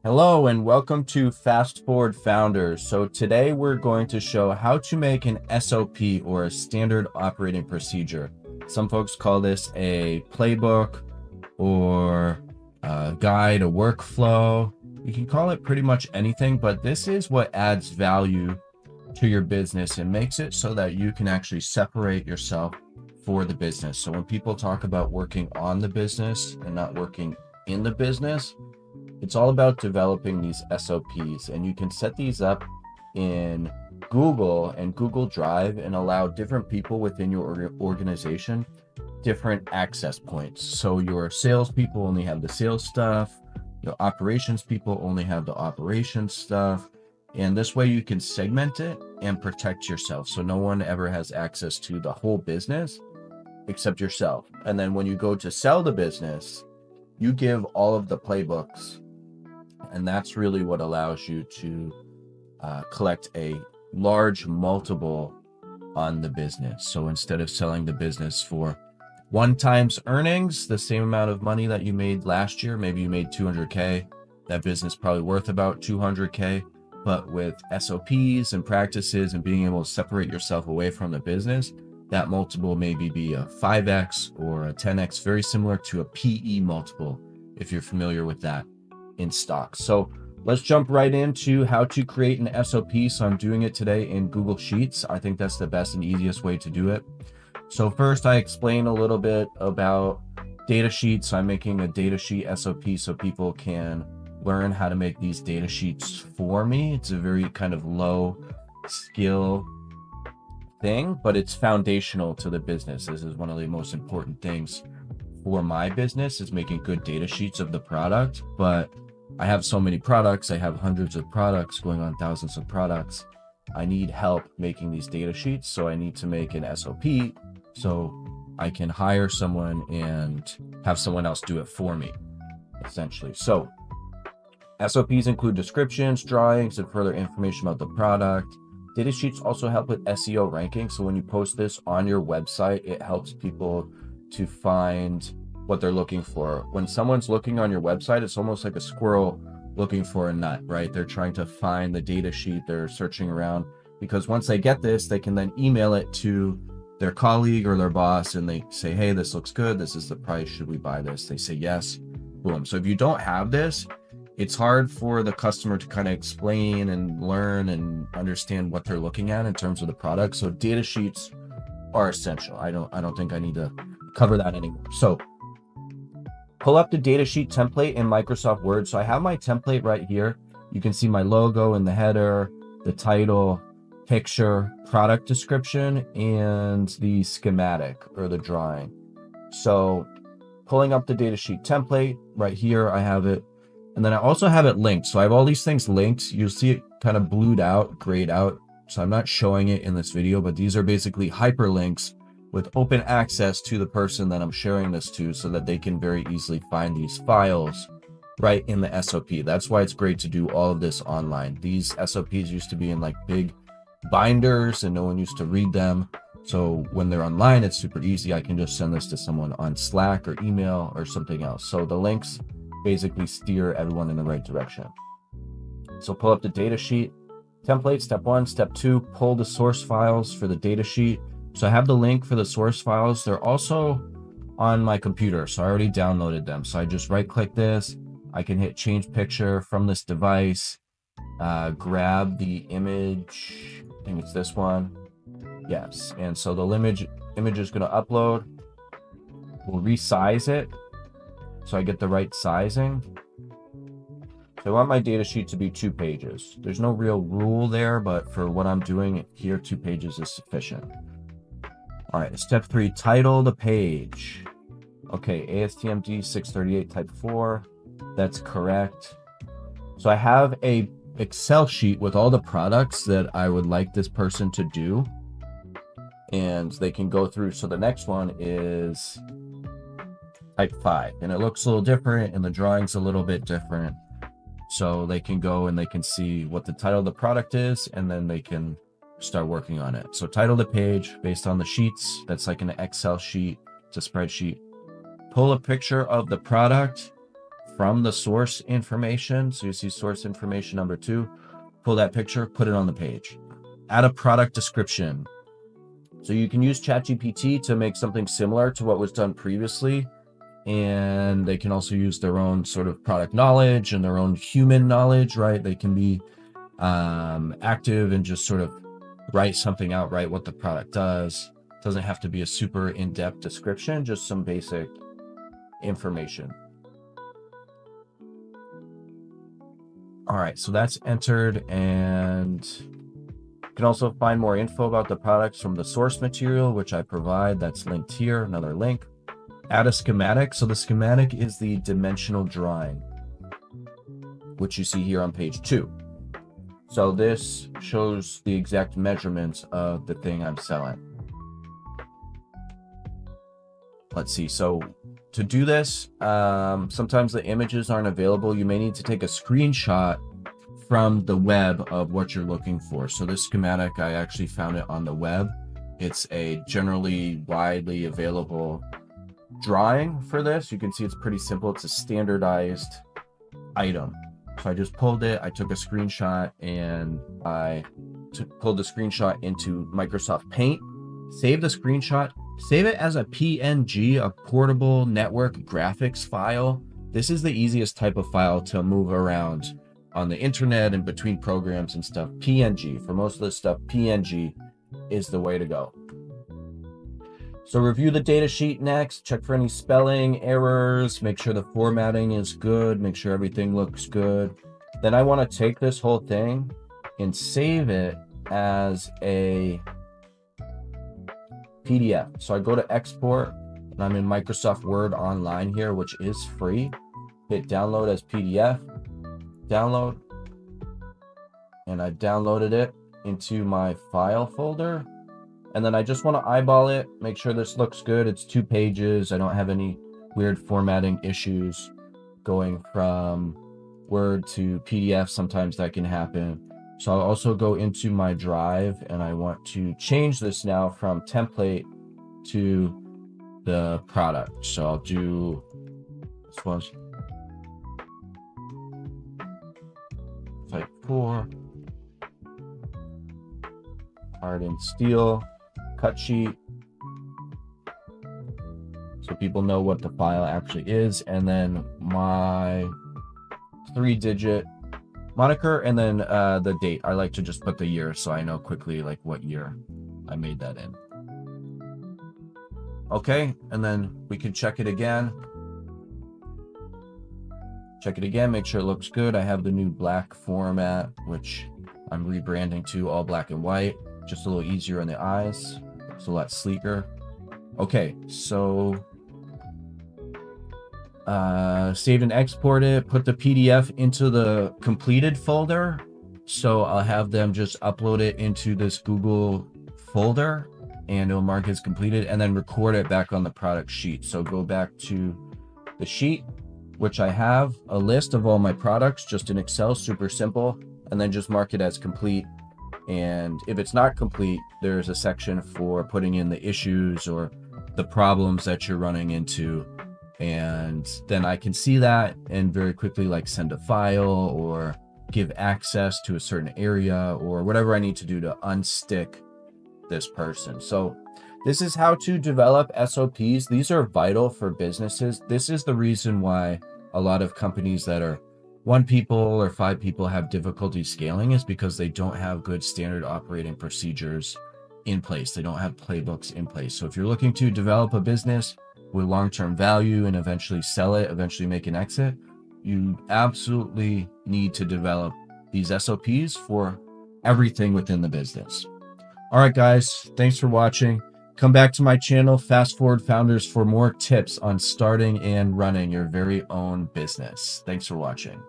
Hello and welcome to Fast Forward Founders. So today we're going to show how to make an SOP or a standard operating procedure. Some folks call this a playbook or a guide, a workflow. You can call it pretty much anything, but this is what adds value to your business and makes it so that you can actually separate yourself for the business. So when people talk about working on the business and not working in the business, it's all about developing these SOPs, and you can set these up in Google and Google Drive and allow different people within your organization different access points. So your salespeople only have the sales stuff, your operations people only have the operations stuff, and this way you can segment it and protect yourself. So no one ever has access to the whole business except yourself. And then when you go to sell the business, you give all of the playbooks. And that's really what allows you to collect a large multiple on the business. So instead of selling the business for 1 times earnings, the same amount of money that you made last year, maybe you made 200K, that business probably worth about 200K. But with SOPs and practices and being able to separate yourself away from the business, that multiple maybe be a 5x or a 10x, very similar to a PE multiple, if you're familiar with that in stocks. So let's jump right into how to create an SOP. So I'm doing it today in Google Sheets. I think that's the best and easiest way to do it. So first I explain a little bit about data sheets. I'm making a data sheet SOP so people can learn how to make these data sheets for me. It's a very kind of low skill thing, but it's foundational to the business. This is one of the most important things for my business, is making good data sheets of the product. But I have so many products. I have hundreds of products, going on thousands of products. I need help making these data sheets. So I need to make an SOP so I can hire someone and have someone else do it for me, essentially. So SOPs include descriptions, drawings, and further information about the product. Data sheets also help with SEO ranking. So when you post this on your website, it helps people to find what they're looking for. When someone's looking on your website, it's almost like a squirrel looking for a nut, right? They're trying to find the data sheet, they're searching around, because once they get this, they can then email it to their colleague or their boss and they say, hey, this looks good, this is the price, should we buy this? They say yes, boom. So if you don't have this, it's hard for the customer to kind of explain and learn and understand what they're looking at in terms of the product. So data sheets are essential. I don't think I need to cover that anymore. So pull up the data sheet template in Microsoft Word. So I have my template right here. You can see my logo in the header, the title, picture, product description, and the schematic or the drawing. So pulling up the data sheet template right here, I have it. And then I also have it linked. So I have all these things linked. You'll see it kind of blued out, grayed out. So I'm not showing it in this video, but these are basically hyperlinks with open access to the person that I'm sharing this to, so that they can very easily find these files right in the SOP. That's why it's great to do all of this online. These SOPs used to be in like big binders and no one used to read them. So when they're online, it's super easy. I can just send this to someone on Slack or email or something else. So the links basically steer everyone in the right direction. So pull up the data sheet template, step 1. Step 2, pull the source files for the data sheet. So I have the link for the source files. They're also on my computer, so I already downloaded them. So I just right click this. I can hit change picture from this device, grab the image. I think it's this one. Yes. And so the image is going to upload. We'll resize it so I get the right sizing. So I want my data sheet to be 2 pages. There's no real rule there, but for what I'm doing here, 2 pages is sufficient. All right, step 3, title the page. Okay, ASTMD 638 type 4, that's correct. So I have a Excel sheet with all the products that I would like this person to do, and they can go through. So the next one is type 5, and it looks a little different, and the drawing's a little bit different. So they can go and they can see what the title of the product is, and then they can start working on it. So title the page based on the sheets. That's like an Excel sheet. It's a spreadsheet. Pull a picture of the product from the source information. So you see source information number 2, pull that picture, put it on the page. Add a product description. So you can use ChatGPT to make something similar to what was done previously. And they can also use their own sort of product knowledge and their own human knowledge, right? They can be active and just sort of write something out, write what the product does. It doesn't have to be a super in-depth description, just some basic information. All right, so that's entered, and you can also find more info about the products from the source material, which I provide. That's linked here, another link. Add a schematic. So the schematic is the dimensional drawing, which you see here on page 2. So this shows the exact measurements of the thing I'm selling. Let's see. So to do this, sometimes the images aren't available. You may need to take a screenshot from the web of what you're looking for. So this schematic, I actually found it on the web. It's a generally widely available drawing for this. You can see it's pretty simple. It's a standardized item. So I just pulled it, I took a screenshot, and I pulled the screenshot into Microsoft Paint, save the screenshot, save it as a PNG, a portable network graphics file. This is the easiest type of file to move around on the internet and between programs and stuff. PNG, for most of this stuff, PNG is the way to go. So review the data sheet next, check for any spelling errors, make sure the formatting is good, make sure everything looks good. Then I want to take this whole thing and save it as a PDF. So I go to export, and I'm in Microsoft Word Online here, which is free. Hit download as PDF, download, and I downloaded it into my file folder. And then I just want to eyeball it, make sure this looks good. It's 2 pages. I don't have any weird formatting issues going from Word to PDF. Sometimes that can happen. So I'll also go into my drive, and I want to change this now from template to the product. So I'll do this one. Type 4. Hardened steel. Cut sheet, so people know what the file actually is, and then my 3-digit moniker, and then the date. I like to just put the year so I know quickly like what year I made that in. Okay, and then we can check it again. Check it again, make sure it looks good. I have the new black format, which I'm rebranding to all black and white, just a little easier on the eyes. It's a lot sleeker. Okay, so save and export it, put the PDF into the completed folder. So I'll have them just upload it into this Google folder, and it'll mark as completed, and then record it back on the product sheet. So go back to the sheet, which I have a list of all my products just in Excel, super simple, and then just mark it as complete. And if it's not complete, there's a section for putting in the issues or the problems that you're running into. And then I can see that and very quickly like send a file or give access to a certain area or whatever I need to do to unstick this person. So this is how to develop SOPs. These are vital for businesses. This is the reason why a lot of companies that are 1 people or 5 people have difficulty scaling, is because they don't have good standard operating procedures in place. They don't have playbooks in place. So if you're looking to develop a business with long-term value and eventually sell it, eventually make an exit, you absolutely need to develop these SOPs for everything within the business. All right, guys, thanks for watching. Come back to my channel, Fast Forward Founders, for more tips on starting and running your very own business. Thanks for watching.